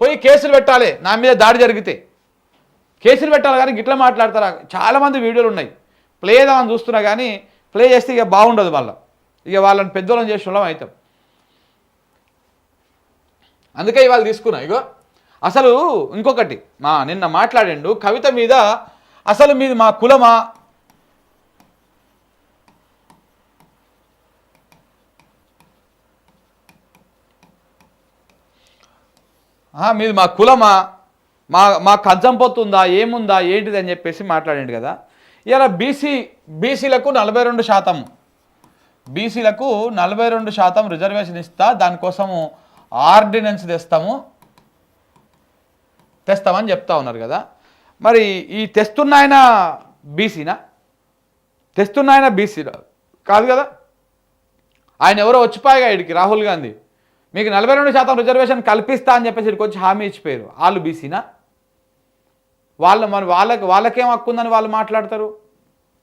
పోయి కేసులు పెట్టాలి, నా మీద దాడి జరిగితే కేసులు పెట్టాలి. కానీ గిట్లా మాట్లాడతారా? చాలామంది వీడియోలు ఉన్నాయి, ప్లే చేద్దామని చూస్తున్నా కానీ ప్లే చేస్తే ఇక బాగుండదు, మళ్ళీ ఇక వాళ్ళని పెద్దోళ్ళని చేసి వాళ్ళం అవుతాం. అందుకే ఇవాళ తీసుకున్నా. ఇగో అసలు ఇంకొకటి నిన్న మాట్లాడిండు కవిత మీద, అసలు మీది మా కులమా, మీది మా కులమా, మా కజ్జం పొత్తుందా, ఏముందా, ఏంటిది అని చెప్పేసి మాట్లాడండి కదా. ఇలా బీసీలకు 42%, బీసీలకు 42% రిజర్వేషన్ ఇస్తా, దానికోసము ఆర్డినెన్స్ తెస్తామని చెప్తా ఉన్నారు కదా. మరి ఈ తెస్తున్నాయన బీసీనా? తెస్తున్నాయన బీసీనా కాదు కదా. ఆయన ఎవరో వచ్చిపోయాగా ఇడికి, రాహుల్ గాంధీ మీకు 42% రిజర్వేషన్ కల్పిస్తా అని చెప్పేసి ఇక్కడికి వచ్చి హామీ ఇచ్చిపోయారు. వాళ్ళు బీసీనా? మరి వాళ్ళకేం హక్కు ఉందని వాళ్ళు మాట్లాడతారు?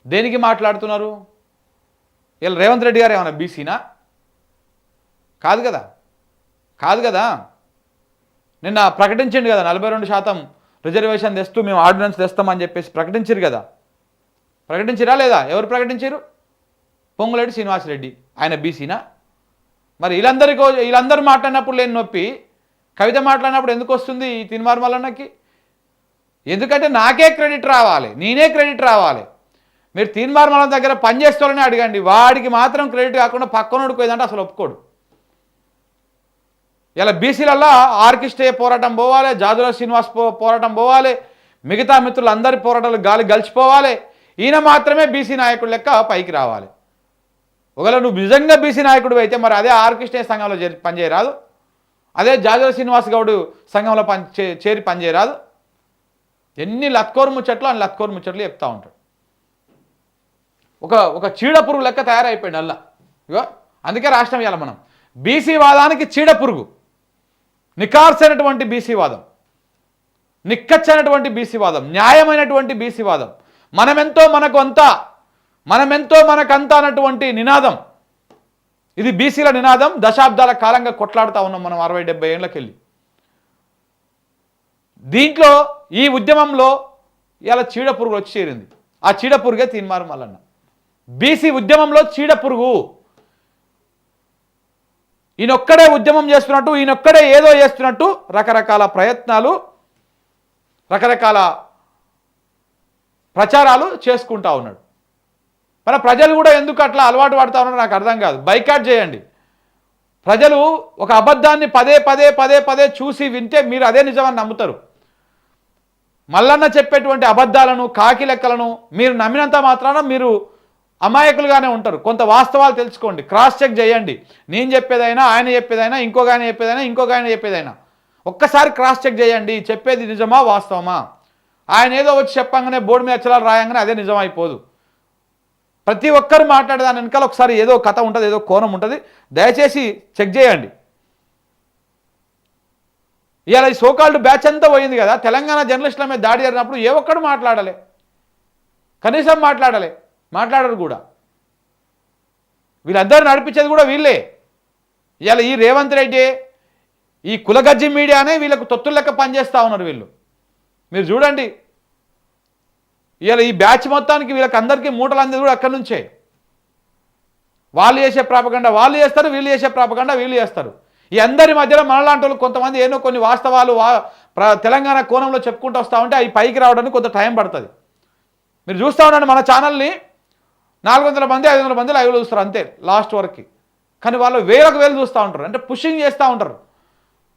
దేనికి మాట్లాడుతున్నారు? వీళ్ళు రేవంత్ రెడ్డి గారు ఏమన్నా బీసీనా? కాదు కదా, కాదు కదా. నిన్న ప్రకటించిండు కదా 42% రిజర్వేషన్ తెస్తూ మేము ఆర్డినెన్స్ తెస్తామని చెప్పేసి ప్రకటించారు కదా. ప్రకటించిరా లేదా? ఎవరు ప్రకటించారు? పొంగులేటి శ్రీనివాసరెడ్డి, ఆయన బీసీనా? మరి వీళ్ళందరూ మాట్లాడినప్పుడు లేని నొప్పి కవిత మాట్లాడినప్పుడు ఎందుకు వస్తుంది ఈ తీన్మార్మలన్నకి? ఎందుకంటే నాకే క్రెడిట్ రావాలి, నేనే క్రెడిట్ రావాలి. మీరు తీన్మార్మల దగ్గర పనిచేస్తారని అడగండి, వాడికి మాత్రం క్రెడిట్ కాకుండా పక్కనోడికి ఏదంటే అసలు ఒప్పుకోడు. ఇలా బీసీలల్లో ఆర్కిస్ట్రే పోరాటం పోవాలి, జాజుల శ్రీనివాస్ పోరాటం పోవాలి, మిగతా మిత్రులందరి పోరాటాలు గాలి గలిచిపోవాలి, ఈయన మాత్రమే బీసీ నాయకుడు లెక్క పైకి రావాలి. ఒకవేళ నువ్వు నిజంగా బీసీ నాయకుడు అయితే మరి అదే ఆర్కిస్ట్రే సంఘంలో పనిచేయరాదు? అదే జాజుల శ్రీనివాస్ గౌడ్ సంఘంలో చేరి పనిచేయరాదు? ఎన్ని లత్కోరు ముచ్చట్లు అని లత్కోరు ముచ్చట్లు చెప్తూ ఉంటాడు. ఒక చీడ పురుగు లెక్క తయారైపోయాడు అల్లా. ఇగో అందుకే రాష్ట్రం ఇవ్వాలి మనం బీసీ వాదానికి చీడ పురుగు, నికార్సైనటువంటి బీసీ వాదం, నిక్కచ్చైనటువంటి బీసీ వాదం, న్యాయమైనటువంటి బీసీ వాదం, మనమెంతో మనకు అంతా, మనమెంతో మనకంతా అన్నటువంటి నినాదం. ఇది బీసీల నినాదం. దశాబ్దాల కాలంగా కొట్లాడుతూ ఉన్నాం మనం 60-70 ఏళ్ళకి వెళ్ళి. దీంట్లో ఈ ఉద్యమంలో ఇలా చీడ పురుగు వచ్చి చేరింది. ఆ చీడ పురుగే తీన్మార్మలన్న. బీసీ ఉద్యమంలో చీడ పురుగు. ఈయనొక్కడే ఉద్యమం చేస్తున్నట్టు, ఈయనొక్కడే ఏదో చేస్తున్నట్టు రకరకాల ప్రయత్నాలు, రకరకాల ప్రచారాలు చేసుకుంటా ఉన్నాడు. మన ప్రజలు కూడా ఎందుకు అట్లా అలవాటు పడతా ఉన్నారో నాకు అర్థం కాదు. బైకాట్ చేయండి. ప్రజలు ఒక అబద్ధాన్ని పదే పదే పదే పదే చూసి వింటే మీరు అదే నిజమని నమ్ముతారు. మల్లన్న చెప్పేటువంటి అబద్ధాలను, కాకి లెక్కలను మీరు నమ్మినంత మాత్రాన మీరు అమాయకులుగానే ఉంటారు. కొంత వాస్తవాలు తెలుసుకోండి, క్రాస్ చెక్ చేయండి. నేను చెప్పేదైనా, ఆయన చెప్పేదైనా, ఇంకొక ఆయన చెప్పేదైనా, ఇంకొక ఆయన చెప్పేదైనా ఒక్కసారి క్రాస్ చెక్ చేయండి. చెప్పేది నిజమా వాస్తవమా? ఆయన ఏదో వచ్చి చెప్పంగానే బోర్డు మీద అక్షరాలు రాయంగానే అదే నిజం అయిపోదు. ప్రతి ఒక్కరు మాట్లాడేదాని వెనకాల ఒకసారి ఏదో కథ ఉంటుంది, ఏదో కోణం ఉంటుంది. దయచేసి చెక్ చేయండి. ఇవాళ ఈ సోకాల్డ్ బ్యాచ్ అంతా పోయింది కదా. తెలంగాణ జర్నలిస్టుల మీద దాడి జరిగినప్పుడు ఏ ఒక్కడు మాట్లాడలే, కనీసం మాట్లాడరు కూడా. వీళ్ళందరూ నడిపించేది కూడా వీళ్ళే. ఇవాళ ఈ రేవంత్ రెడ్డి, ఈ కులగజ్జి మీడియానే వీళ్ళకు తొత్తుల లెక్క పనిచేస్తూ ఉన్నారు వీళ్ళు. మీరు చూడండి, ఇవాళ ఈ బ్యాచ్ మొత్తానికి వీళ్ళకి అందరికీ మూటలు అందేది కూడా అక్కడి నుంచే. వాళ్ళు చేసే ప్రాపగండా వాళ్ళు చేస్తారు, వీళ్ళు చేసే ప్రాపగండా వీళ్ళు చేస్తారు. ఈ అందరి మధ్యలో మనలాంటి వాళ్ళు కొంతమంది ఏదో కొన్ని వాస్తవాలు తెలంగాణ కోణంలో చెప్పుకుంటూ వస్తూ ఉంటే అవి పైకి రావడానికి కొంత టైం పడుతుంది. మీరు చూస్తూ ఉండండి, మన ఛానల్ని 400 మంది 500 మంది లైవ్లో చూస్తారు అంతే లాస్ట్ వరకు. కానీ వాళ్ళు వేలకు వేలు చూస్తూ ఉంటారు. అంటే పుషింగ్ చేస్తూ ఉంటారు,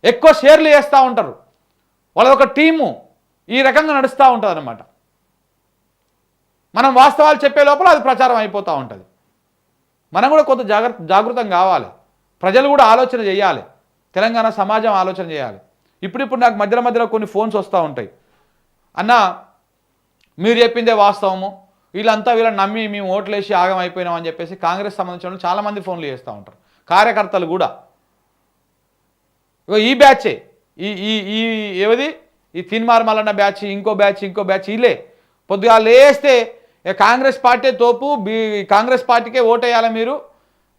ఎక్కువ షేర్లు చేస్తూ ఉంటారు. వాళ్ళ ఒక టీము ఈ రకంగా నడుస్తూ ఉంటుంది అన్నమాట. మనం వాస్తవాలు చెప్పే లోపల అది ప్రచారం అయిపోతూ ఉంటుంది. మనం కూడా కొంత జాగృతం కావాలి. ప్రజలు కూడా ఆలోచన చేయాలి. తెలంగాణ సమాజం ఆలోచన చేయాలి. ఇప్పుడు నాకు మధ్యలో కొన్ని ఫోన్స్ వస్తూ ఉంటాయి. అన్న మీరు చెప్పిందే వాస్తవము, వీళ్ళని నమ్మి మేము ఓట్లేసి ఆగం అయిపోయినాం అని చెప్పేసి కాంగ్రెస్ సంబంధించిన చాలామంది ఫోన్లు చేస్తూ ఉంటారు. కార్యకర్తలు కూడా ఈ బ్యాచే, ఈ తీన్మార్మలన్న బ్యాచ్, ఇంకో బ్యాచ్ వీళ్ళే. పొద్దుగా లేస్తే కాంగ్రెస్ పార్టీ తోపు, కాంగ్రెస్ పార్టీకే ఓటేయాలి మీరు,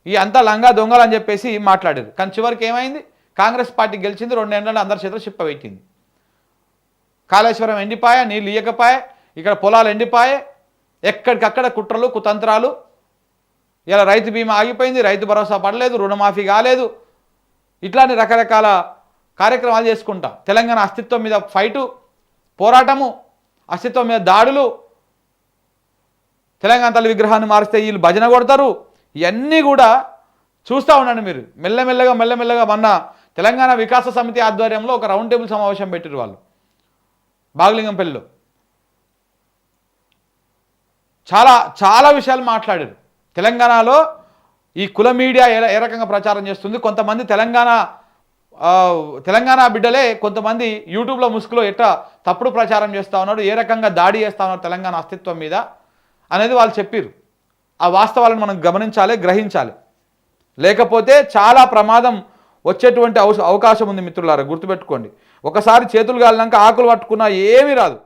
ఈ అంతా లంగా దొంగలు అని చెప్పేసి మాట్లాడారు. కానీ చివరికి ఏమైంది? కాంగ్రెస్ పార్టీ గెలిచింది, 2 నెలలు అందరి చేతులు చిప్ప పెట్టింది. కాళేశ్వరం ఎండిపాయ, నీళ్ళు ఇయ్యకపాయ, ఇక్కడ పొలాలు ఎండిపాయ, ఎక్కడికక్కడ కుట్రలు కుతంత్రాలు. ఇలా రైతు బీమా ఆగిపోయింది, రైతు భరోసా పడలేదు, రుణమాఫీ కాలేదు. ఇట్లాంటి రకరకాల కార్యక్రమాలు చేసుకుంటా తెలంగాణ అస్తిత్వం మీద ఫైటు, పోరాటము, అస్తిత్వం మీద దాడులు, తెలంగాణ తల్లి విగ్రహాన్ని మారిస్తే వీళ్ళు భజన కొడతారు. ఇవన్నీ కూడా చూస్తూ ఉండండి మీరు. మెల్లమెల్లగా మొన్న తెలంగాణ వికాస సమితి ఆధ్వర్యంలో ఒక రౌండ్ టేబుల్ సమావేశం పెట్టారు వాళ్ళు బాగలింగంపల్లిలో. చాలా విషయాలు మాట్లాడారు. తెలంగాణలో ఈ కుల మీడియా ఏ రకంగా ప్రచారం చేస్తుంది, కొంతమంది తెలంగాణ బిడ్డలే కొంతమంది యూట్యూబ్లో ముసుగులో ఎట్లా తప్పుడు ప్రచారం చేస్తూ ఉన్నారు, ఏ రకంగా దాడి చేస్తూ ఉన్నారు తెలంగాణ అస్తిత్వం మీద అనేది వాళ్ళు చెప్పారు. ఆ వాస్తవాలను మనం గమనించాలి, గ్రహించాలి. లేకపోతే చాలా ప్రమాదం వచ్చేటువంటి అవకాశం ఉంది మిత్రులారా, గుర్తుపెట్టుకోండి. ఒకసారి చేతులు గాలినాక ఆకులు పట్టుకున్నా ఏమీ రాదు.